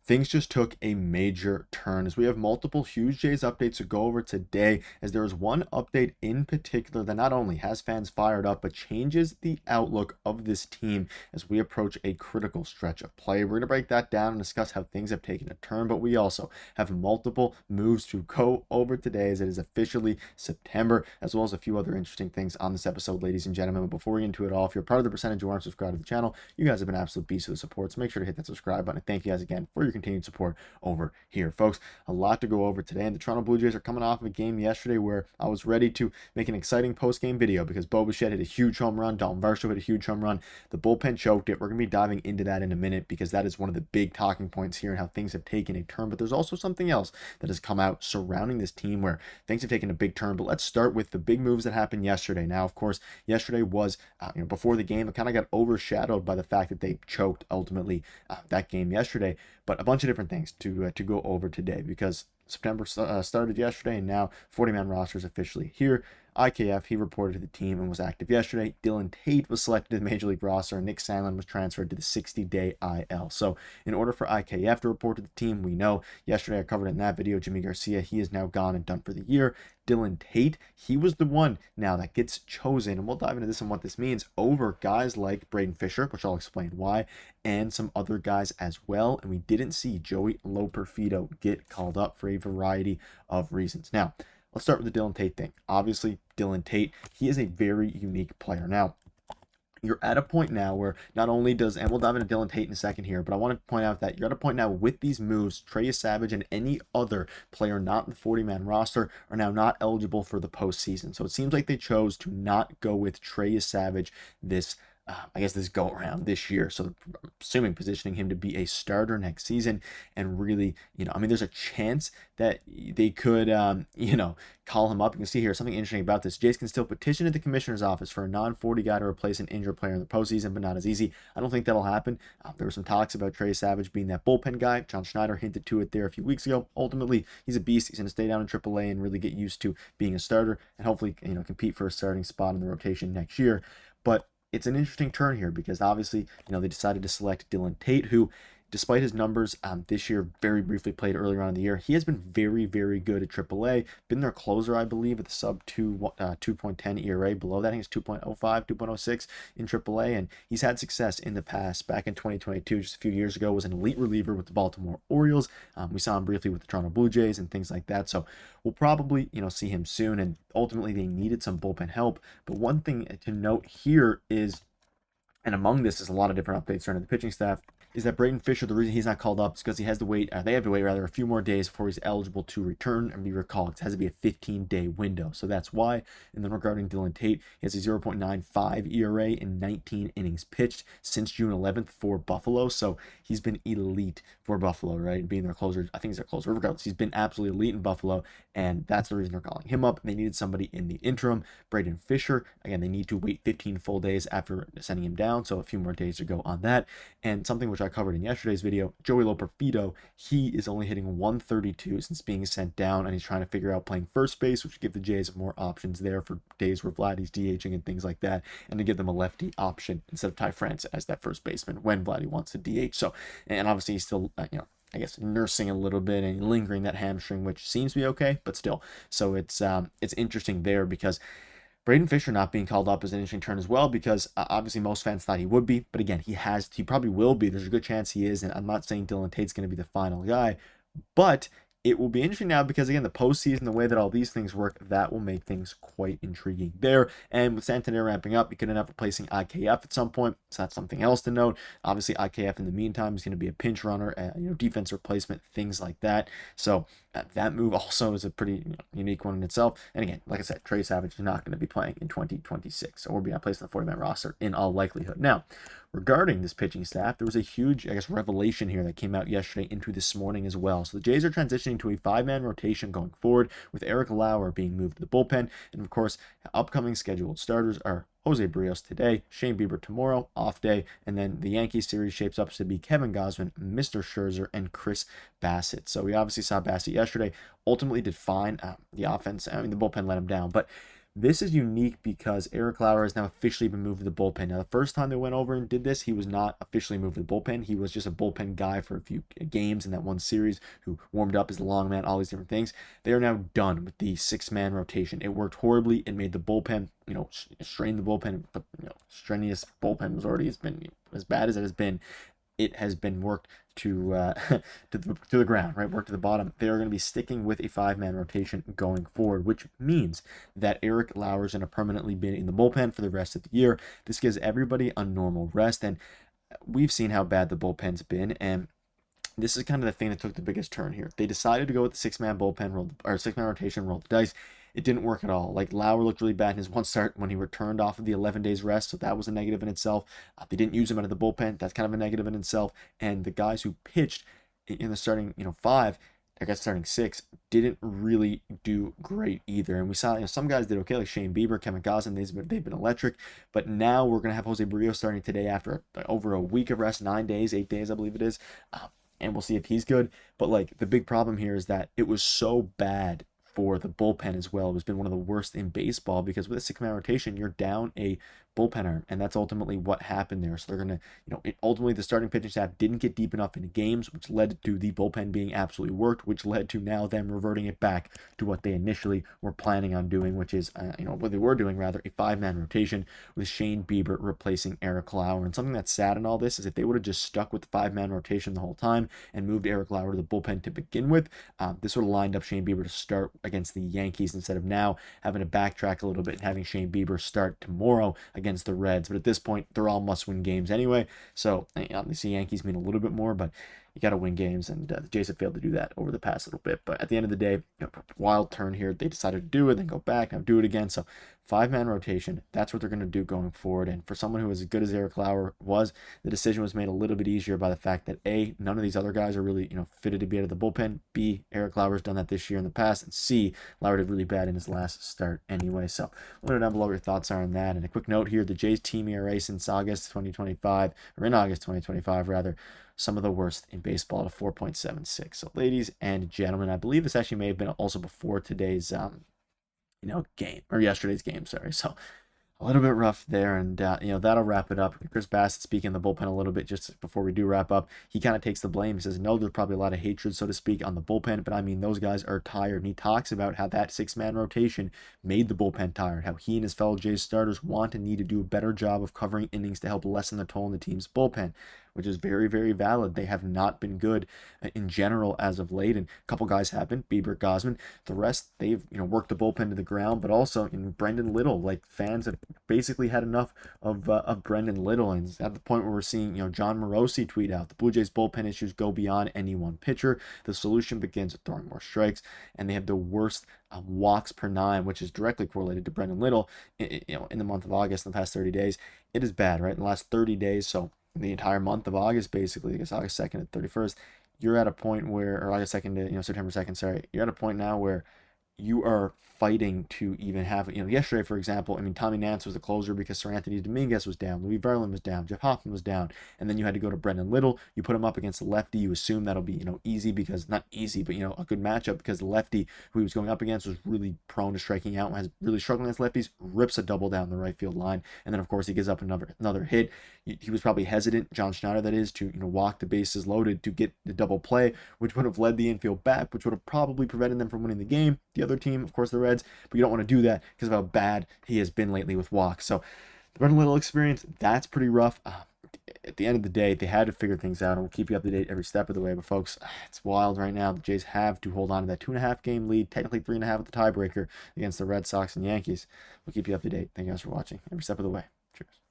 things just took a major turn as we have multiple huge Jays updates to go over today, as there is one update in particular that not only has fans fired up, but changes the outlook of this team as we approach a critical stretch of play. We're going to break that down and discuss how things have taken a turn, but we also have multiple moves to go over today as it is officially September, as well as a few other interesting things on this episode, ladies and gentlemen. But before we get into it all, if you're part of the percentage who aren't subscribed to the channel, you guys have been absolute beasts of the support, so make sure to hit that subscribe button. Thank you guys again for your continued support over here, folks. A lot to go over today, and the Toronto Blue Jays are coming off of a game yesterday where I was ready to make an exciting post-game video because Bichette hit a huge home run, Dalton Varsho hit a huge home run, the bullpen choked it. We're going to be diving into that in a minute because that is one of the big talking points here and how things have taken a turn. But there's also something else that has come out surrounding this team where things have taken a big turn. But let's start with the big moves that happened yesterday. Now, of course, yesterday was before the game, it kind of got overshadowed by the fact that they choked ultimately that game yesterday. But a bunch of different things to go over today because September started yesterday, and now 40-man roster is officially here. IKF, he reported to the team and was active yesterday. Dylan Tate was selected to the Major League roster, and Nick Sandlin was transferred to the 60-day IL. So in order for IKF to report to the team, we know yesterday I covered in that video, Jimmy Garcia, he is now gone and done for the year. Dylan Tate, he was the one now that gets chosen, and we'll dive into this and what this means, over guys like Braden Fisher, which I'll explain why, and some other guys as well. And we didn't see Joey Loperfido get called up for a variety of reasons. Now, let's start with the Dylan Tate thing. Obviously, Dylan Tate, he is a very unique player. Now, you're at a point now where not only does, and we'll dive into Dylan Tate in a second here, but I want to point out that you're at a point now with these moves, Trey Savage and any other player not in the 40-man roster are now not eligible for the postseason. So it seems like they chose to not go with Trey Savage this this go around this year. So I'm assuming positioning him to be a starter next season and really, there's a chance that they could, call him up. You can see here something interesting about this. Jays can still petition at the commissioner's office for a non-40 guy to replace an injured player in the postseason, but not as easy. I don't think that'll happen. There were some talks about Trey Savage being that bullpen guy. John Schneider hinted to it there a few weeks ago. Ultimately, he's a beast. He's going to stay down in AAA and really get used to being a starter and hopefully, compete for a starting spot in the rotation next year. But it's an interesting turn here because obviously, they decided to select Dylan Tate, who, despite his numbers this year, very briefly played earlier on in the year. He has been very, very good at AAA. Been their closer, I believe, at the sub 2.10 ERA. Below that, I think it's 2.05, 2.06 in AAA, and he's had success in the past. Back in 2022, just a few years ago, was an elite reliever with the Baltimore Orioles. We saw him briefly with the Toronto Blue Jays and things like that. So we'll probably, see him soon. And ultimately, they needed some bullpen help. But one thing to note here is, and among this is a lot of different updates around the pitching staff, is that Braden Fisher, the reason he's not called up is because he has to wait, they have to wait rather a few more days before he's eligible to return and be recalled. It has to be a 15-day window. So that's why. And then regarding Dylan Tate, he has a 0.95 ERA in 19 innings pitched since June 11th for Buffalo. So he's been elite for Buffalo, right? Being their closer, I think he's their closer. Regardless, he's been absolutely elite in Buffalo, and that's the reason they're calling him up. They needed somebody in the interim. Braden Fisher, again, they need to wait 15 full days after sending him down, so a few more days to go on that. And something which I covered in yesterday's video, Joey Loperfido, he is only hitting 132 since being sent down, and he's trying to figure out playing first base, which would give the Jays more options there for days where Vladdy's DHing and things like that, and to give them a lefty option instead of Ty France as that first baseman when Vladdy wants to DH. So, and obviously he's still, I guess nursing a little bit and lingering that hamstring, which seems to be okay, but still. So it's interesting there because Braden Fisher not being called up is an interesting turn as well because obviously most fans thought he would be, but again, he probably will be. There's a good chance he is, and I'm not saying Dylan Tate's going to be the final guy, but it will be interesting now because, again, the postseason, the way that all these things work, that will make things quite intriguing there. And with Santander ramping up, he could end up replacing IKF at some point, so that's something else to note. Obviously, IKF in the meantime is going to be a pinch runner, defense replacement, things like that. So that move also is a pretty unique one in itself. And again, like I said, Trey Savage is not going to be playing in 2026, so we'll be placed on the 40-man roster in all likelihood. Now, regarding this pitching staff, there was a huge, revelation here that came out yesterday into this morning as well. So the Jays are transitioning to a 5-man rotation going forward, with Eric Lauer being moved to the bullpen. And of course, upcoming scheduled starters are José Berríos today, Shane Bieber tomorrow, off day, and then the Yankees series shapes up to be Kevin Gausman, Mr. Scherzer, and Chris Bassett. So we obviously saw Bassett yesterday, ultimately did fine. The offense, the bullpen let him down, but This is unique because Eric Lauer has now officially been moved to the bullpen. Now, the first time they went over and did this, he was not officially moved to the bullpen. He was just a bullpen guy for a few games in that one series who warmed up as the long man, all these different things. They are now done with the six-man rotation. It worked horribly. It made the bullpen, strain the bullpen. The strenuous bullpen was already has been as bad as it has been. It has been worked to to the ground, right? Worked to the bottom. They are going to be sticking with a five-man rotation going forward, which means that Eric Lauer is going to permanently be in the bullpen for the rest of the year. This gives everybody a normal rest, and we've seen how bad the bullpen's been, and this is kind of the thing that took the biggest turn here. They decided to go with the six-man bullpen or six-man rotation, roll the dice. It didn't work at all. Like, Lauer looked really bad in his one start when he returned off of the 11 days rest, so that was a negative in itself. They didn't use him out of the bullpen. That's kind of a negative in itself. And the guys who pitched in the starting, five, I guess starting six, didn't really do great either. And we saw, some guys did okay, like Shane Bieber, Kevin Gosse, they've been electric. But now we're gonna have José Berríos starting today after over a week of rest, 9 days, 8 days, I believe it is. And we'll see if he's good. But like, the big problem here is that it was so bad for the bullpen as well. It has been one of the worst in baseball because with a six-man rotation, you're down a bullpen arm, and that's ultimately what happened there. So they're going to, ultimately the starting pitching staff didn't get deep enough into games, which led to the bullpen being absolutely worked, which led to now them reverting it back to what they initially were planning on doing, which is, what they were doing rather, a five-man rotation with Shane Bieber replacing Eric Lauer. And something that's sad in all this is if they would have just stuck with the five-man rotation the whole time and moved Eric Lauer to the bullpen to begin with, this would have lined up Shane Bieber to start against the Yankees instead of now having to backtrack a little bit and having Shane Bieber start tomorrow against the Reds. But at this point, they're all must-win games anyway. So obviously, Yankees mean a little bit more, but you got to win games, and the Jays have failed to do that over the past little bit. But at the end of the day, wild turn here. They decided to do it, then go back, now do it again. So five-man rotation, that's what they're going to do going forward. And for someone who is as good as Eric Lauer was, the decision was made a little bit easier by the fact that A, none of these other guys are really, fitted to be out of the bullpen. B, Eric Lauer's done that this year in the past. And C, Lauer did really bad in his last start anyway. So let me know down below what your thoughts are on that. And a quick note here, the Jays team ERA since August 2025, or in August 2025 rather, some of the worst in baseball at a 4.76. So ladies and gentlemen, I believe this actually may have been also before today's game, or yesterday's game, sorry. So a little bit rough there, and that'll wrap it up. Chris Bassett speaking in the bullpen a little bit just before we do wrap up. He kind of takes the blame. He says, no, there's probably a lot of hatred, so to speak, on the bullpen, but I mean, those guys are tired. And he talks about how that six-man rotation made the bullpen tired, how he and his fellow Jays starters want and need to do a better job of covering innings to help lessen the toll on the team's bullpen, which is very, very valid. They have not been good in general as of late, and a couple guys have been, Bieber, Gausman. The rest, they've worked the bullpen to the ground, but also in Brendan Little, like, fans have basically had enough of Brendan Little, and it's at the point where we're seeing John Morosi tweet out, the Blue Jays bullpen issues go beyond any one pitcher. The solution begins with throwing more strikes, and they have the worst walks per nine, which is directly correlated to Brendan Little. In the month of August, in the past 30 days, it is bad, right? In the last 30 days, so the entire month of August, basically, I guess August 2nd to 31st, you're at a point where, or August 2nd to September 2nd, sorry, you're at a point now where you are fighting to even have, yesterday, for example, I mean, Tommy Nance was the closer because Sir Anthony Dominguez was down, Louis Verlin was down, Jeff Hoffman was down, and then you had to go to Brendan Little. You put him up against the lefty. You assume that'll be, easy because, not easy, but, a good matchup because the lefty who he was going up against was really prone to striking out and has really struggling against lefties, rips a double down the right field line, and then, of course, he gives up another hit. He was probably hesitant, John Schneider, that is, to, walk the bases loaded to get the double play, which would have led the infield back, which would have probably prevented them from winning the game. The other team, of course, the Reds, but you don't want to do that because of how bad he has been lately with walks. So the Brendan Little experience, that's pretty rough. At the end of the day, they had to figure things out, and we'll keep you up to date every step of the way. But folks, it's wild right now. The Jays have to hold on to that 2.5 game lead, technically 3.5 with the tiebreaker against the Red Sox and Yankees. We'll keep you up to date. Thank you guys for watching every step of the way. Cheers.